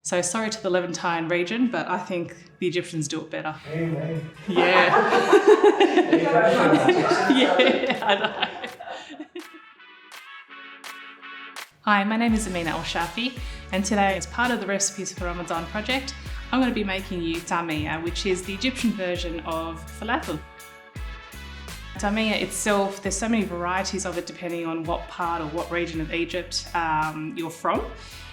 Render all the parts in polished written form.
So sorry to the Levantine region, but I think the Egyptians do it better. Amen. Yeah. Yeah, I know. Hi, my name is Amina Al-Shafi, and today, as part of the Recipes for Ramadan project, I'm going to be making you Taamiyah, which is the Egyptian version of falafel. Taamiyah itself, there's so many varieties of it depending on what part or what region of Egypt you're from.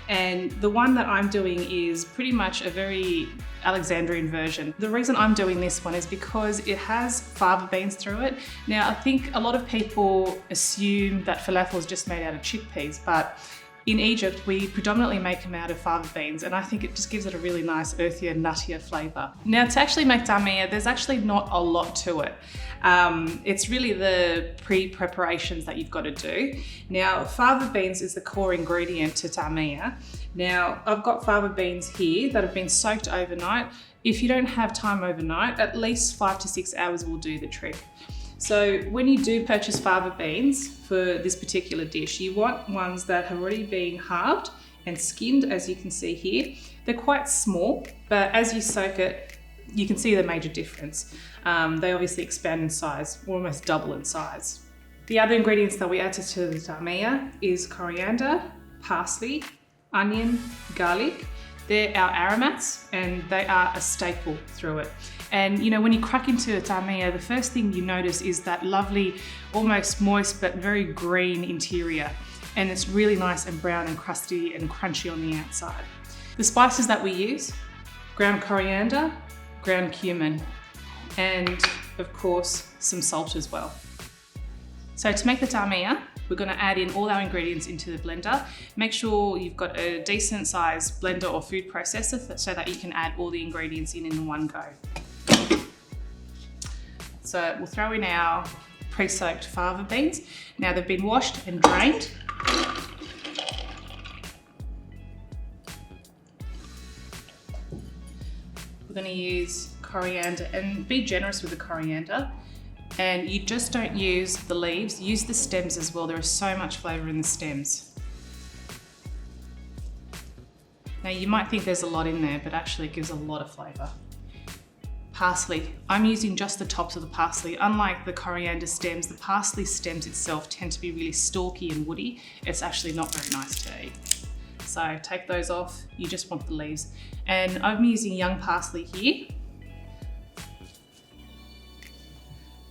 And the one that I'm doing is pretty much a very Alexandrian version. The reason I'm doing this one is because it has fava beans through it. Now, I think a lot of people assume that falafel is just made out of chickpeas, but in Egypt, we predominantly make them out of fava beans, and I think it just gives it a really nice earthier, nuttier flavour. Now, to actually make taamiyah, there's actually not a lot to it. It's really the pre-preparations that you've got to do. Now, fava beans is the core ingredient to taamiyah. Now, I've got fava beans here that have been soaked overnight. If you don't have time overnight, at least 5 to 6 hours will do the trick. So when you do purchase fava beans for this particular dish, you want ones that have already been halved and skinned, as you can see here. They're quite small, but as you soak it, you can see the major difference. They obviously expand in size, almost double in size. The other ingredients that we add to the taamiyah is coriander, parsley, onion, garlic. They're our aromats, and they are a staple through it. And you know, when you crack into a taamiyah, the first thing you notice is that lovely, almost moist but very green interior. And it's really nice and brown and crusty and crunchy on the outside. The spices that we use: ground coriander, ground cumin, and of course, some salt as well. So to make the taamiyah, we're going to add in all our ingredients into the blender. Make sure you've got a decent sized blender or food processor so that you can add all the ingredients in one go. So we'll throw in our pre-soaked fava beans. Now they've been washed and drained. We're going to use coriander, and be generous with the coriander. And you just don't use the leaves, use the stems as well. There is so much flavour in the stems. Now you might think there's a lot in there, but actually it gives a lot of flavour. Parsley. I'm using just the tops of the parsley. Unlike the coriander stems, the parsley stems itself tend to be really stalky and woody. It's actually not very nice to eat. So take those off, you just want the leaves. And I'm using young parsley here.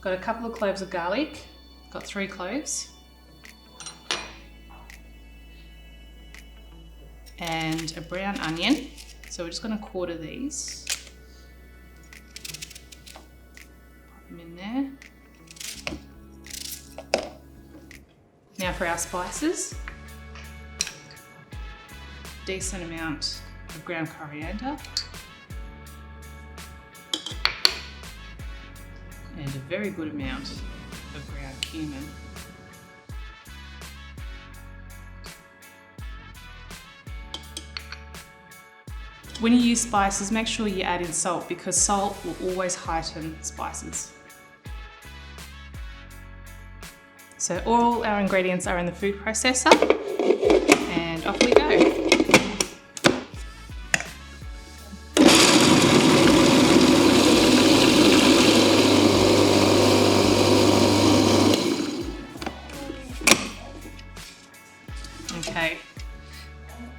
Got a couple of cloves of garlic, got 3 cloves. And a brown onion. So we're just going to quarter these. Pop them in there. Now for our spices. Decent amount of ground coriander. And a very good amount of ground cumin. When you use spices, make sure you add in salt, because salt will always heighten spices. So all our ingredients are in the food processor, and off we go. Okay,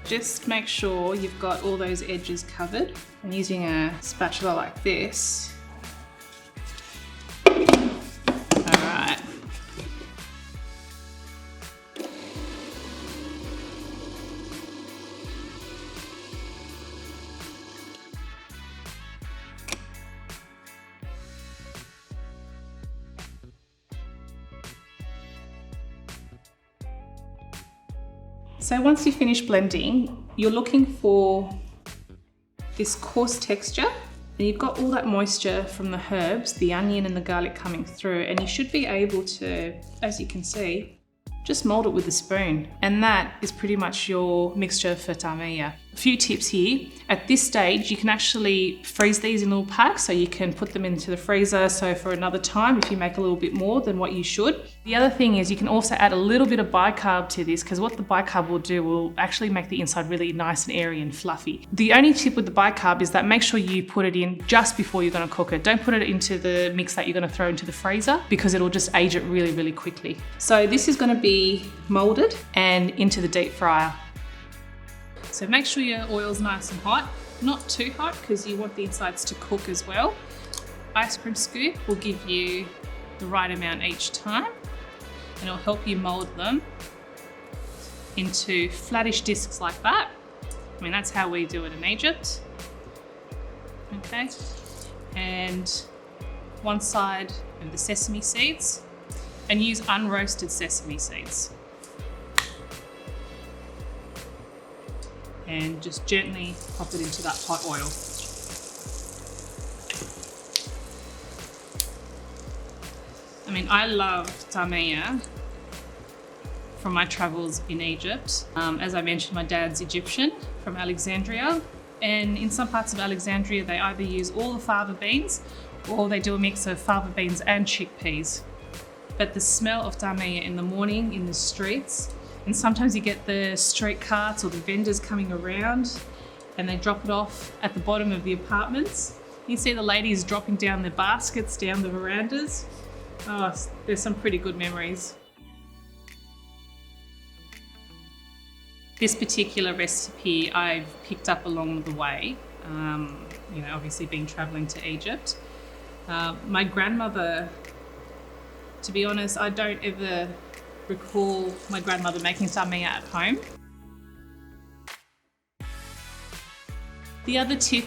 just make sure you've got all those edges covered. I'm using a spatula like this. All right. So once you finish blending, you're looking for this coarse texture, and you've got all that moisture from the herbs, the onion and the garlic coming through, and you should be able to, as you can see, just mold it with a spoon. And that is pretty much your mixture for taamiyah. A few tips here. At this stage, you can actually freeze these in little packs, so you can put them into the freezer so for another time if you make a little bit more than what you should. The other thing is you can also add a little bit of bicarb to this, because what the bicarb will do will actually make the inside really nice and airy and fluffy. The only tip with the bicarb is that make sure you put it in just before you're going to cook it. Don't put it into the mix that you're going to throw into the freezer, because it'll just age it really, really quickly. So this is going to be molded and into the deep fryer. So make sure your oil's nice and hot, not too hot because you want the insides to cook as well. Ice cream scoop will give you the right amount each time, and it'll help you mold them into flattish discs like that. I mean, that's how we do it in Egypt. Okay, and one side of the sesame seeds, and use unroasted sesame seeds. And just gently pop it into that hot oil. I mean, I love taamiyah from my travels in Egypt. As I mentioned, my dad's Egyptian from Alexandria, and in some parts of Alexandria they either use all the fava beans or they do a mix of fava beans and chickpeas. But the smell of taamiyah in the morning in the streets, and sometimes you get the street carts or the vendors coming around and they drop it off at the bottom of the apartments. You see the ladies dropping down their baskets down the verandas. Oh, there's some pretty good memories. This particular recipe I've picked up along the way, obviously being traveling to Egypt. My grandmother, to be honest, I don't ever recall my grandmother making taamiyah at home. The other tip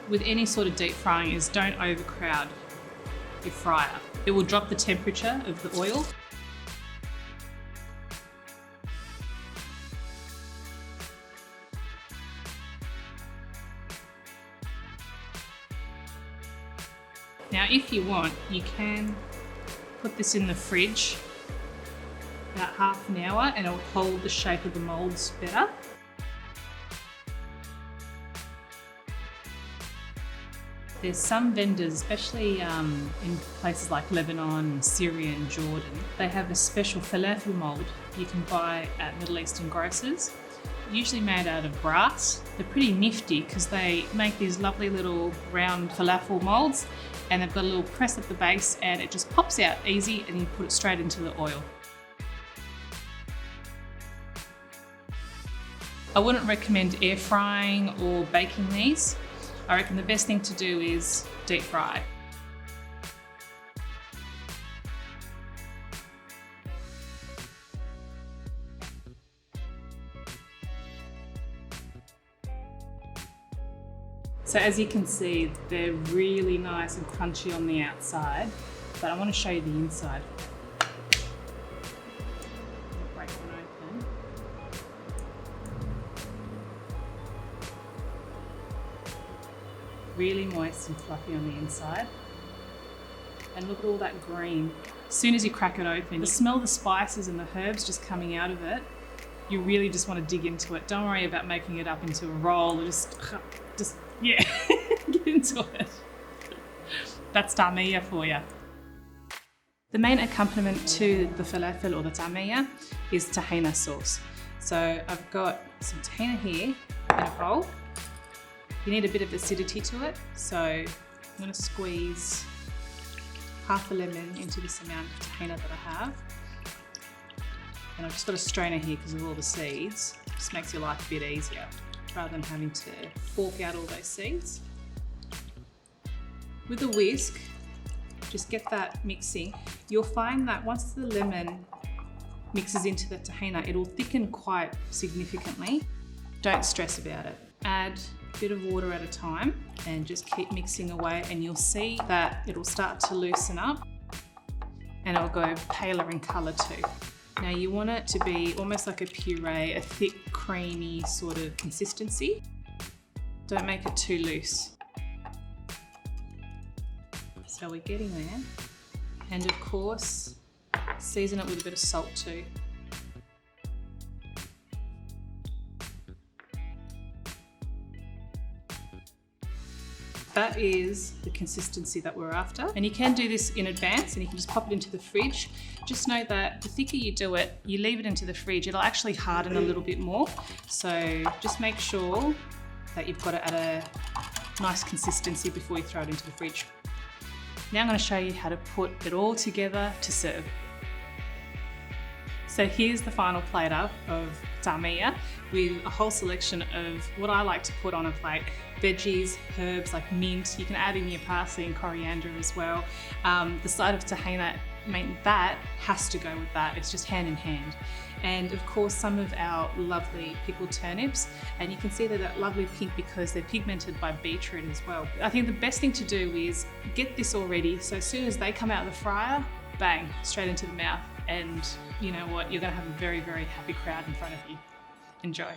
with any sort of deep frying is don't overcrowd your fryer. It will drop the temperature of the oil. Now, if you want, you can put this in the fridge about half an hour and it'll hold the shape of the molds better. There's some vendors, especially in places like Lebanon, Syria and Jordan, they have a special falafel mold you can buy at Middle Eastern grocers, usually made out of brass. They're pretty nifty because they make these lovely little round falafel molds, and they've got a little press at the base and it just pops out easy and you put it straight into the oil. I wouldn't recommend air frying or baking these. I reckon the best thing to do is deep fry. So as you can see, they're really nice and crunchy on the outside, but I want to show you the inside. Break one open. Really moist and fluffy on the inside. And look at all that green. As soon as you crack it open, you smell the spices and the herbs just coming out of it. You really just want to dig into it. Don't worry about making it up into a roll. Just yeah, get into it. That's taamiyah for you. The main accompaniment to the falafel or the taamiyah is tahina sauce. So I've got some tahina here in a bowl. You need a bit of acidity to it, so I'm going to squeeze half a lemon into this amount of tahina that I have. And I've just got a strainer here because of all the seeds. It just makes your life a bit easier rather than having to fork out all those seeds. With a whisk, just get that mixing. You'll find that once the lemon mixes into the tahina, it'll thicken quite significantly. Don't stress about it. Add a bit of water at a time and just keep mixing away, and you'll see that it'll start to loosen up and it'll go paler in colour too. Now you want it to be almost like a puree, a thick, creamy sort of consistency. Don't make it too loose. So we're getting there. And of course, season it with a bit of salt too. That is the consistency that we're after. And you can do this in advance and you can just pop it into the fridge. Just note that the thicker you do it, you leave it into the fridge, it'll actually harden a little bit more. So just make sure that you've got it at a nice consistency before you throw it into the fridge. Now I'm going to show you how to put it all together to serve. So here's the final plate up of Taamiyah with a whole selection of what I like to put on a plate. Veggies, herbs like mint, you can add in your parsley and coriander as well. The side of tahina, that has to go with that, it's just hand in hand. And of course some of our lovely pickled turnips, and you can see they're that lovely pink because they're pigmented by beetroot as well. I think the best thing to do is get this all ready, so as soon as they come out of the fryer, bang, straight into the mouth. And you know what, you're going to have a very, very happy crowd in front of you. Enjoy.